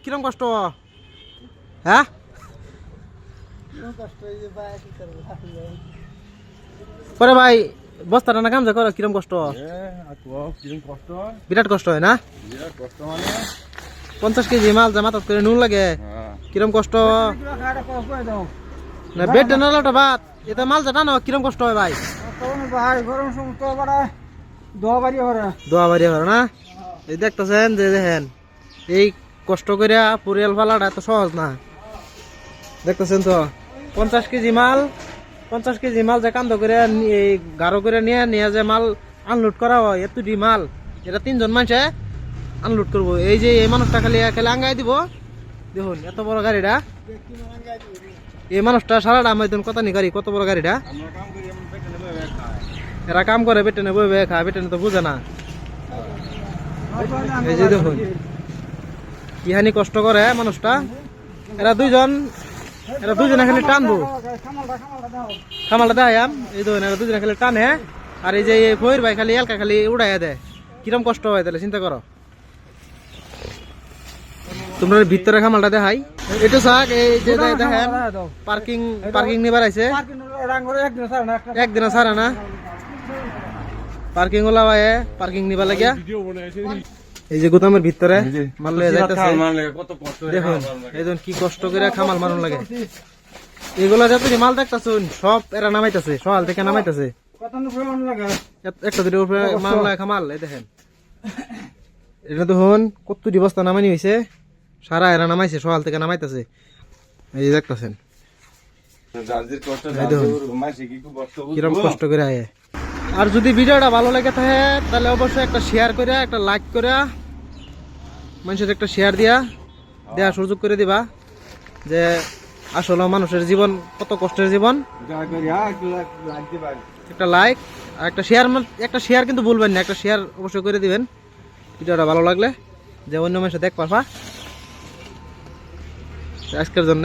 কিরম কষ্ট হ্যাঁ পরে ভাই বস্তাটা না কাম যা করো কিরম কষ্ট বিরাট কষ্ট হয় না 50 কেজি মাল যা মাথাত করে নুন লাগে কিরম কষ্ট না বেড নালাটা বাদ এটা মাল যা টানো কিরম কষ্ট হয় ভাই দোয়া বাড়ি হরে না এই দেখতেছেন যে দেখেন এই কষ্ট করে পরিয়াল ফালাটা এত সহজ না দেখতেছেন তো 50 কেজি মাল যে কান্দ করে এই গাঢ় করে নিয়ে যে মাল আনলোড করা হয় এতটি মাল এটা 3 জন মানুষে আনলোড করবো এই যে এই মানুষটা খালি আঙ্গাই দিব দেখুন এত বড় গাড়িটা এই মানুষটা সারাটা আমার কত নি গাড়ি কত বড় গাড়িটা এরা কাম করে বেটেনে বইবে খায় বেটেনে তো বুঝে না এই যে দেখুন কিহানি কষ্ট করে মানুষটা এরা দুজনে খালি টানবো খামালটা দেখাম এই দেখুন এরা দুজনে খালি টানে আর এই যে ফইর ভাই খালি এলকা খালি উড়াইয়া দেয় কিরম কষ্ট হয় তাহলে চিন্তা করো তোমরা ভিতরে খামালটা দেখাই এটা শাক এই যে দেখেন পার্কিং নিবার আইছে একদিন ছাড়া না পার্কিং ওলা ভাই পার্কিং নিবা লাগিয়া এই যে গোদামের ভিতরে মাল লয়ে যাইতেছে দেখুন এইজন কি কষ্ট করে খামাল মারুন লাগে এগুলা যত মাল দেখতাছুন সব এরা নামাইতেছে সকাল থেকে নামাইতেছে একটা দুটো মাল লাগে খামাল এই দেখেন এটা দেখুন কতটি বস্তা নামানি হয়েছে সারা এরা নামাইছে সকাল থেকে নামাইতেছে এই যে দেখতেছেন কিরম কষ্ট করে আয়ে আর যদি ভিডিওটা ভালো লাগে থাকে তাহলে অবশ্যই একটা শেয়ার করে একটা লাইক করে মানুষের একটা শেয়ার দেওয়ার সুযোগ করে দিবা যে আসলে মানুষের জীবন কত কষ্টের জীবন একটা লাইক আর একটা শেয়ার কিন্তু ভুলবেন না একটা শেয়ার অবশ্যই করে দিবেন ভিডিওটা ভালো লাগলে যে অন্য মানুষ দেখ পারবা আজকের জন্য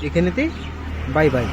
এখানেতেই বাই বাই